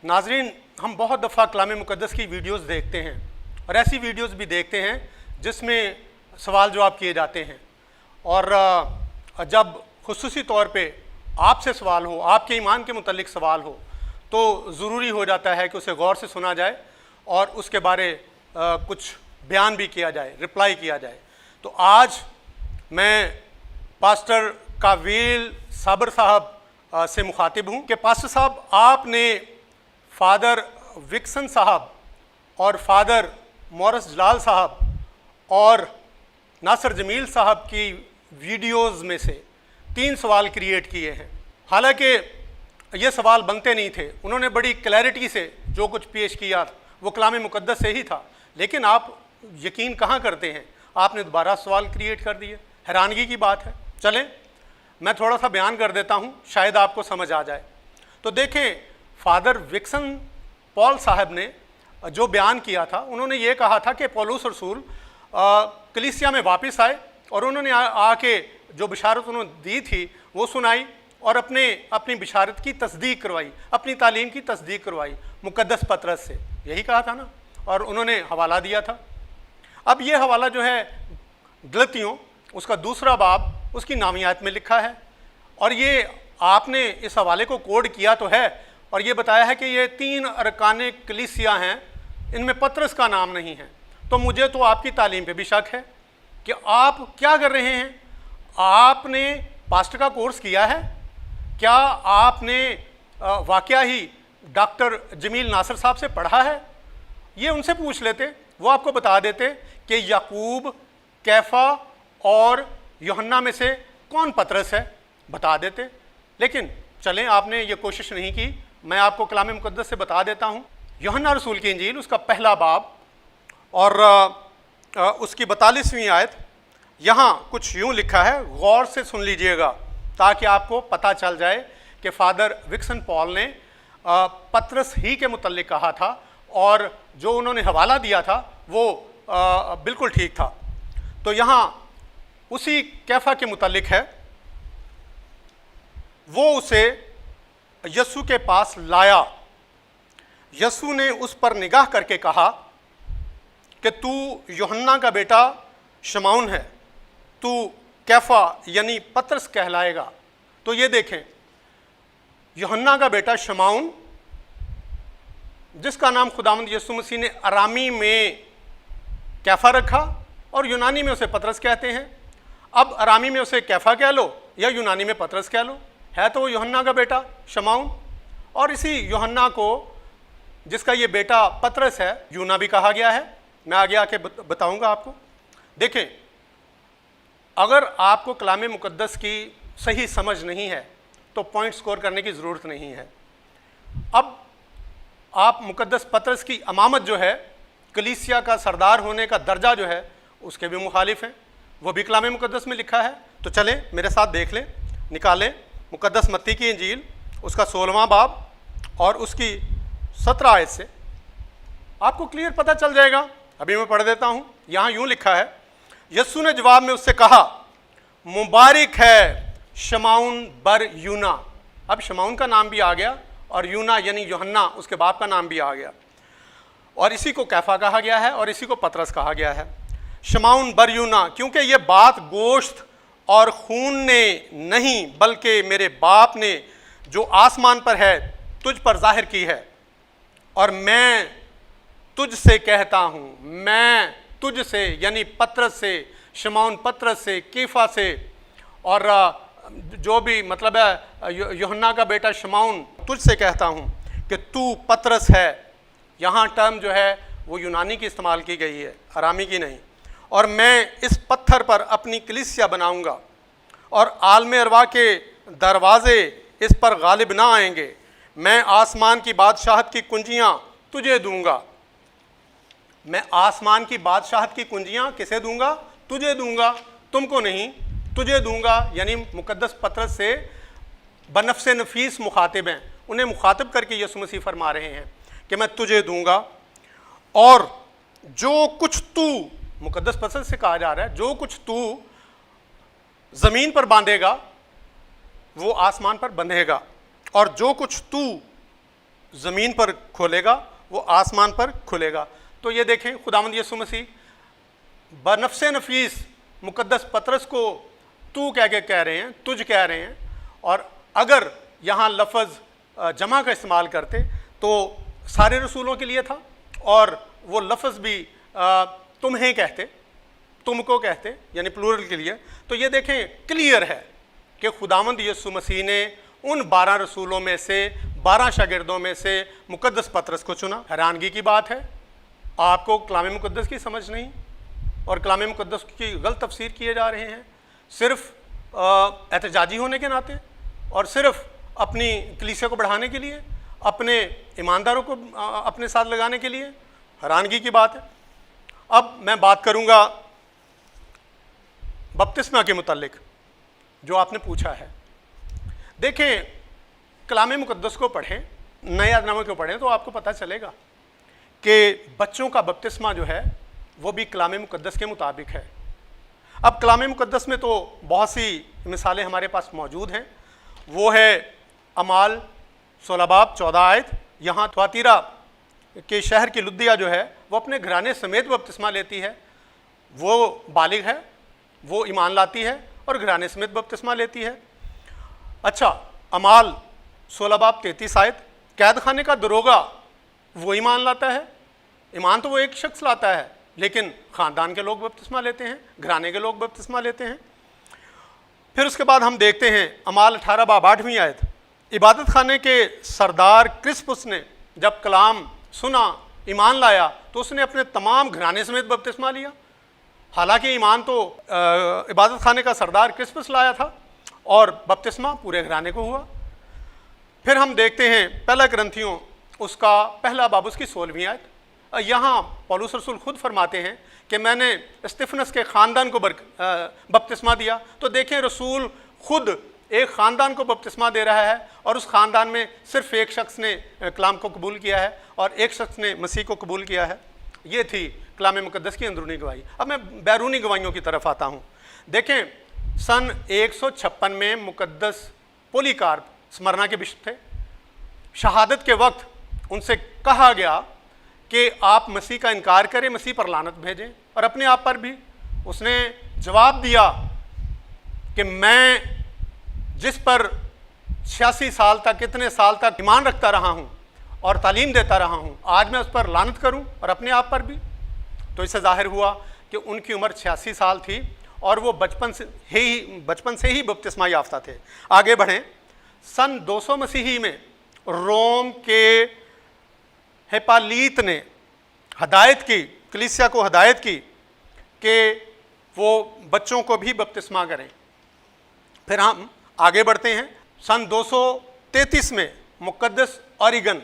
ناظرین، ہم بہت دفعہ کلام مقدس کی ویڈیوز دیکھتے ہیں اور ایسی ویڈیوز بھی دیکھتے ہیں جس میں سوال جواب کیے جاتے ہیں، اور جب خصوصی طور پہ آپ سے سوال ہو، آپ کے ایمان کے متعلق سوال ہو، تو ضروری ہو جاتا ہے کہ اسے غور سے سنا جائے اور اس کے بارے کچھ بیان بھی کیا جائے، رپلائی کیا جائے۔ تو آج میں پاسٹر کاویل صابر صاحب سے مخاطب ہوں کہ پاسٹر صاحب، آپ نے فادر وکسن صاحب اور فادر مورس جلال صاحب اور ناصر جمیل صاحب کی ویڈیوز میں سے 3 سوال کریٹ کیے ہیں۔ حالانکہ یہ سوال بنتے نہیں تھے، انہوں نے بڑی کلیئرٹی سے جو کچھ پیش کیا وہ کلام مقدس سے ہی تھا، لیکن آپ یقین کہاں کرتے ہیں، آپ نے دوبارہ سوال کریٹ کر دیے۔ حیرانگی کی بات ہے۔ چلیں میں تھوڑا سا بیان کر دیتا ہوں، شاید آپ کو سمجھ آ جائے۔ تو دیکھیں، فادر وکسن پال صاحب نے جو بیان کیا تھا، انہوں نے یہ کہا تھا کہ پولس رسول کلیسیا میں واپس آئے اور انہوں نے آ کے جو بشارت انہوں نے دی تھی وہ سنائی اور اپنی بشارت کی تصدیق کروائی، اپنی تعلیم کی تصدیق کروائی مقدس پطرس سے، یہی کہا تھا نا، اور انہوں نے حوالہ دیا تھا۔ اب یہ حوالہ جو ہے غلطیوں، اس کا 2 باب اس کی نامیات میں لکھا ہے، اور یہ آپ نے اس حوالے کو کوڈ کیا تو ہے اور یہ بتایا ہے کہ یہ 3 ارکان کلیسیا ہیں، ان میں پطرس کا نام نہیں ہے۔ تو مجھے تو آپ کی تعلیم پہ بھی شک ہے کہ آپ کیا کر رہے ہیں۔ آپ نے پاسٹر کا کورس کیا ہے؟ کیا آپ نے واقعہ ہی ڈاکٹر جمیل ناصر صاحب سے پڑھا ہے؟ یہ ان سے پوچھ لیتے، وہ آپ کو بتا دیتے کہ یعقوب، کیفا اور یوحنا میں سے کون پطرس ہے، بتا دیتے۔ لیکن چلیں، آپ نے یہ کوشش نہیں کی، میں آپ کو کلام مقدس سے بتا دیتا ہوں۔ یوحنا رسول کی انجیل، اس کا 1 باب اور اس کی 42ویں آیت، یہاں کچھ یوں لکھا ہے، غور سے سن لیجئے گا تاکہ آپ کو پتہ چل جائے کہ فادر وکسن پال نے پطرس ہی کے متعلق کہا تھا اور جو انہوں نے حوالہ دیا تھا وہ بالکل ٹھیک تھا۔ تو یہاں اسی کیفا کے متعلق ہے، وہ اسے یسوع کے پاس لایا۔ یسوع نے اس پر نگاہ کر کے کہا کہ تو یوحنا کا بیٹا شمعون ہے، تو کیفا یعنی پطرس کہلائے گا۔ تو یہ دیکھیں، یوحنا کا بیٹا شمعون، جس کا نام خداوند یسوع مسیح نے ارامی میں کیفا رکھا اور یونانی میں اسے پطرس کہتے ہیں۔ اب ارامی میں اسے کیفا کہہ لو یا یونانی میں پطرس کہہ لو، ہے تو وہ یوحنا کا بیٹا شمعون، اور اسی یوحنا کو جس کا یہ بیٹا پطرس ہے یونا بھی کہا گیا ہے۔ میں آگے آ کے بتاؤں گا آپ کو۔ دیکھیں، اگر آپ کو کلام مقدس کی صحیح سمجھ نہیں ہے تو پوائنٹ سکور کرنے کی ضرورت نہیں ہے۔ اب آپ مقدس پطرس کی امامت جو ہے، کلیسیا کا سردار ہونے کا درجہ جو ہے، اس کے بھی مخالف ہیں، وہ بھی کلام مقدس میں لکھا ہے۔ تو چلیں میرے ساتھ دیکھ لیں، نکالیں مقدس متی کی انجیل، اس کا 16واں باب اور اس کی 17 آیت سے آپ کو کلیئر پتہ چل جائے گا۔ ابھی میں پڑھ دیتا ہوں، یہاں یوں لکھا ہے، یسوع نے جواب میں اس سے کہا، مبارک ہے شمعون بر یونا۔ اب شمعون کا نام بھی آ گیا اور یونا یعنی یوحنا اس کے باپ کا نام بھی آ گیا، اور اسی کو کیفا کہا گیا ہے اور اسی کو پطرس کہا گیا ہے۔ شمعون بر یونا، کیونکہ یہ بات گوشت اور خون نے نہیں بلکہ میرے باپ نے جو آسمان پر ہے تجھ پر ظاہر کی ہے، اور میں تجھ سے کہتا ہوں، میں تجھ سے یعنی پطرس سے، شمعون پطرس سے، کیفا سے، اور جو بھی مطلب ہے یوحنا کا بیٹا شمعون، تجھ سے کہتا ہوں کہ تو پطرس ہے۔ یہاں ٹرم جو ہے وہ یونانی کی استعمال کی گئی ہے، ارامی کی نہیں۔ اور میں اس پتھر پر اپنی کلیسیا بناؤں گا اور عالم ارواح کے دروازے اس پر غالب نہ آئیں گے۔ میں آسمان کی بادشاہت کی کنجیاں تجھے دوں گا۔ میں آسمان کی بادشاہت کی کنجیاں کسے دوں گا؟ تجھے دوں گا، تم کو نہیں، تجھے دوں گا۔ یعنی مقدس پطرس سے بنفس نفیس مخاطب ہیں، انہیں مخاطب کر کے یسوع مسیح فرما رہے ہیں کہ میں تجھے دوں گا، اور جو کچھ تو، مقدس پطرس سے کہا جا رہا ہے، جو کچھ تو زمین پر باندھے گا وہ آسمان پر بندھے گا، اور جو کچھ تو زمین پر کھولے گا وہ آسمان پر کھلے گا۔ تو یہ دیکھیں خداوند یسوع مسیح بنفس نفیس مقدس پطرس کو تو کہہ کے کہہ رہے ہیں، تجھ کہہ رہے ہیں، اور اگر یہاں لفظ جمع کا استعمال کرتے تو سارے رسولوں کے لیے تھا، اور وہ لفظ بھی تمہیں کہتے، تم کو کہتے، یعنی پلورل کے لیے۔ تو یہ دیکھیں کلیئر ہے کہ خداوند یسوع مسیح نے ان 12 رسولوں میں سے 12 شاگردوں میں سے مقدس پطرس کو چنا۔ حیرانگی کی بات ہے آپ کو کلام مقدس کی سمجھ نہیں، اور کلام مقدس کی غلط تفسیر کیے جا رہے ہیں صرف احتجاجی ہونے کے ناطے، اور صرف اپنی کلیسیا کو بڑھانے کے لیے، اپنے ایمانداروں کو اپنے ساتھ لگانے کے لیے۔ حیرانگی کی بات ہے۔ اب میں بات کروں گا بپتسمہ کے متعلق جو آپ نے پوچھا ہے۔ دیکھیں کلام مقدس کو پڑھیں، نئے عہد نامے کو پڑھیں تو آپ کو پتہ چلے گا کہ بچوں کا بپتسمہ جو ہے وہ بھی کلام مقدس کے مطابق ہے۔ اب کلام مقدس میں تو بہت سی مثالیں ہمارے پاس موجود ہیں، وہ ہے اعمال 16 باب 14 آیت۔ یہاں تھواتیرا کے شہر کی لدیا جو ہے وہ اپنے گھرانے سمیت بپتسمہ لیتی ہے، وہ بالغ ہے، وہ ایمان لاتی ہے اور گھرانے سمیت بپتسمہ لیتی ہے۔ اچھا اعمال 16 باب 33 آیت، قید خانے کا دروگا وہ ایمان لاتا ہے۔ ایمان تو وہ ایک شخص لاتا ہے، لیکن خاندان کے لوگ بپتسمہ لیتے ہیں، گھرانے کے لوگ بپتسمہ لیتے ہیں۔ پھر اس کے بعد ہم دیکھتے ہیں اعمال 18 باب 8ویں آیت، عبادت خانے کے سردار کرسپس نے جب کلام سنا، ایمان لایا، تو اس نے اپنے تمام گھرانے سمیت بپتسمہ لیا۔ حالانکہ ایمان تو عبادت خانے کا سردار کرسپس لایا تھا، اور بپتسمہ پورے گھرانے کو ہوا۔ پھر ہم دیکھتے ہیں پہلا کرنتھیوں اس کا پہلا باب اس کی 16ویں آیت، یہاں پولس رسول خود فرماتے ہیں کہ میں نے استفنس کے خاندان کو بپتسمہ دیا۔ تو دیکھیں رسول خود ایک خاندان کو بپتسمہ دے رہا ہے، اور اس خاندان میں صرف ایک شخص نے کلام کو قبول کیا ہے اور ایک شخص نے مسیح کو قبول کیا ہے۔ یہ تھی کلام مقدس کی اندرونی گواہی۔ اب میں بیرونی گواہیوں کی طرف آتا ہوں۔ دیکھیں سن 156 میں مقدس پولیکارپ سمرنا کے بشپ تھے۔ شہادت کے وقت ان سے کہا گیا کہ آپ مسیح کا انکار کریں، مسیح پر لعنت بھیجیں، اور اپنے آپ پر بھی۔ اس نے جواب دیا کہ میں جس پر 86 سال تک، اتنے سال تک ایمان رکھتا رہا ہوں اور تعلیم دیتا رہا ہوں، آج میں اس پر لعنت کروں اور اپنے آپ پر بھی؟ تو اس سے ظاہر ہوا کہ ان کی عمر 86 سال تھی، اور وہ بچپن سے ہی بپتسمہ یافتہ تھے۔ آگے بڑھیں، سن 200 مسیحی میں روم کے ہیپالیت نے ہدایت کی، کلیسیا کو ہدایت کی کہ وہ بچوں کو بھی بپتسمہ کریں۔ پھر ہم آگے بڑھتے ہیں، سن 233 میں مقدس اوریگن،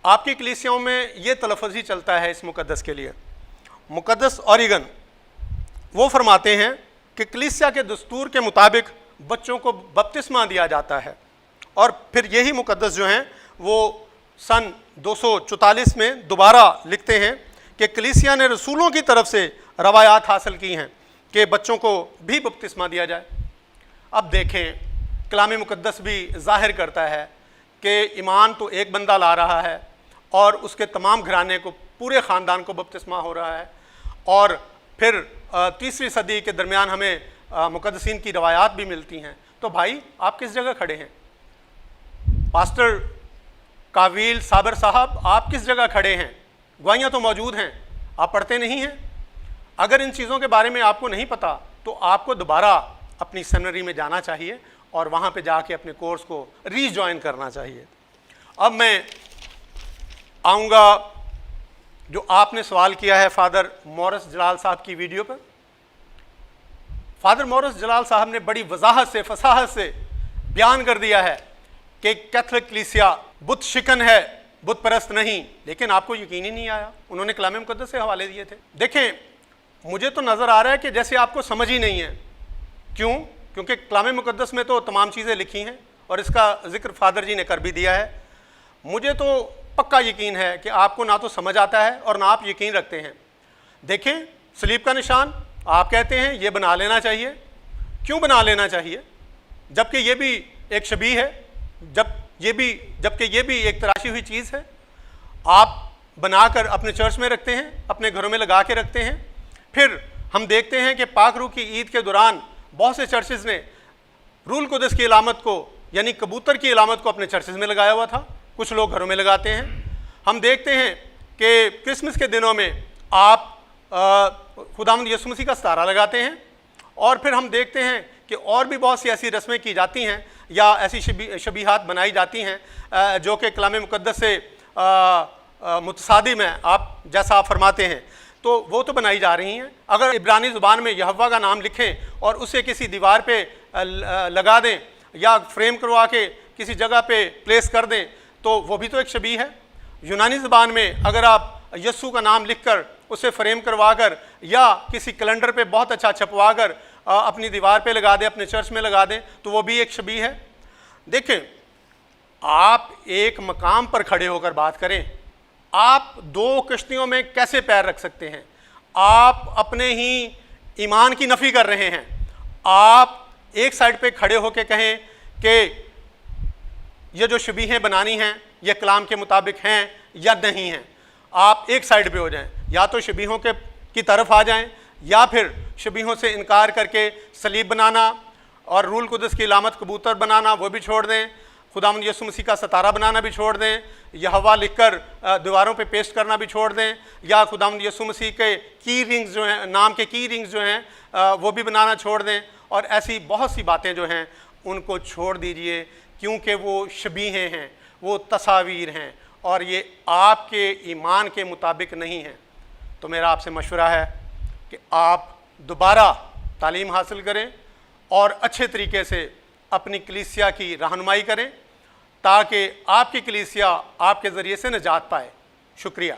آپ کی کلیسیاؤں میں یہ تلفظ ہی چلتا ہے اس مقدس کے لیے، مقدس اوریگن، وہ فرماتے ہیں کہ کلیسیا کے دستور کے مطابق بچوں کو بپتسمہ دیا جاتا ہے۔ اور پھر یہی مقدس جو ہیں وہ سن 244 میں دوبارہ لکھتے ہیں کہ کلیسیا نے رسولوں کی طرف سے روایات حاصل کی ہیں کہ بچوں کو بھی بپتسمہ دیا جائے۔ اب دیکھیں کلام مقدس بھی ظاہر کرتا ہے کہ ایمان تو ایک بندہ لا رہا ہے، اور اس کے تمام گھرانے کو، پورے خاندان کو بپتسمہ ہو رہا ہے۔ اور پھر 3 صدی کے درمیان ہمیں مقدسین کی روایات بھی ملتی ہیں۔ تو بھائی آپ کس جگہ کھڑے ہیں؟ پاسٹر کاویل صابر صاحب آپ کس جگہ کھڑے ہیں؟ گواہیاں تو موجود ہیں، آپ پڑھتے نہیں ہیں۔ اگر ان چیزوں کے بارے میں آپ کو نہیں پتا تو آپ کو دوبارہ اپنی سیمنری میں جانا چاہیے، اور وہاں پہ جا کے اپنے کورس کو ری جوائن کرنا چاہیے۔ اب میں آؤں گا جو آپ نے سوال کیا ہے فادر مورس جلال صاحب کی ویڈیو پر۔ فادر مورس جلال صاحب نے بڑی وضاحت سے، فصاحت سے بیان کر دیا ہے کہ کیتھولک کلیسیا بت شکن ہے، بت پرست نہیں، لیکن آپ کو یقین ہی نہیں آیا۔ انہوں نے کلام مقدس سے حوالے دیے تھے۔ دیکھیں مجھے تو نظر آ رہا ہے کہ جیسے آپ کو سمجھ ہی نہیں ہے۔ کیوں؟ کیونکہ کلام مقدس میں تو تمام چیزیں لکھی ہیں، اور اس کا ذکر فادر جی نے کر بھی دیا ہے۔ مجھے تو پکا یقین ہے کہ آپ کو نہ تو سمجھ آتا ہے اور نہ آپ یقین رکھتے ہیں۔ دیکھیں صلیب کا نشان آپ کہتے ہیں یہ بنا لینا چاہیے۔ کیوں بنا لینا چاہیے؟ جبکہ یہ بھی ایک شبیہ ہے۔ جب یہ بھی جبکہ یہ بھی ایک تراشی ہوئی چیز ہے، آپ بنا کر اپنے چرچ میں رکھتے ہیں، اپنے گھروں میں لگا کے رکھتے ہیں۔ پھر ہم دیکھتے ہیں کہ پاک روح کی عید کے دوران بہت سے چرچز نے روح القدس کی علامت کو یعنی کبوتر کی علامت کو اپنے چرچز میں لگایا ہوا تھا، کچھ لوگ گھروں میں لگاتے ہیں۔ ہم دیکھتے ہیں کہ کرسمس کے دنوں میں آپ خداوند یسوع مسیح کا ستارہ لگاتے ہیں، اور پھر ہم دیکھتے ہیں کہ اور بھی بہت سی ایسی رسمیں کی جاتی ہیں یا ایسی شبیہات بنائی جاتی ہیں جو کہ کلام مقدس سے متصادم ہیں، آپ جیسا آپ فرماتے ہیں، تو وہ تو بنائی جا رہی ہیں۔ اگر عبرانی زبان میں یہوہ کا نام لکھیں اور اسے کسی دیوار پہ لگا دیں یا فریم کروا کے کسی جگہ پہ پلیس کر دیں تو وہ بھی تو ایک شبیہ ہے۔ یونانی زبان میں اگر آپ یسوع کا نام لکھ کر اسے فریم کروا کر یا کسی کیلنڈر پہ بہت اچھا چھپوا کر اپنی دیوار پہ لگا دیں، اپنے چرچ میں لگا دیں تو وہ بھی ایک شبیہ ہے۔ دیکھیں، آپ ایک مقام پر کھڑے ہو کر بات کریں، آپ دو کشتیوں میں کیسے پیر رکھ سکتے ہیں؟ آپ اپنے ہی ایمان کی نفی کر رہے ہیں۔ آپ ایک سائڈ پہ کھڑے ہو کے کہیں کہ یہ جو شبیہیں بنانی ہیں یہ کلام کے مطابق ہیں یا نہیں ہیں، آپ ایک سائڈ پہ ہو جائیں، یا تو شبیہوں کی طرف آ جائیں یا پھر شبیہوں سے انکار کر کے صلیب بنانا اور روح القدس کی علامت کبوتر بنانا وہ بھی چھوڑ دیں، خداوند یسوع مسیح کا ستارہ بنانا بھی چھوڑ دیں، یہوہ لکھ کر دیواروں پہ پیسٹ کرنا بھی چھوڑ دیں، یا خداوند یسوع مسیح کے کی رنگز جو ہیں، نام کے کی رنگز جو ہیں وہ بھی بنانا چھوڑ دیں، اور ایسی بہت سی باتیں جو ہیں ان کو چھوڑ دیجئے، کیونکہ وہ شبیہیں ہیں، وہ تصاویر ہیں اور یہ آپ کے ایمان کے مطابق نہیں ہیں۔ تو میرا آپ سے مشورہ ہے کہ آپ دوبارہ تعلیم حاصل کریں اور اچھے طریقے سے اپنی کلیسیا کی رہنمائی کریں تاکہ آپ کی کلیسیا آپ کے ذریعے سے نجات پائے۔ شکریہ۔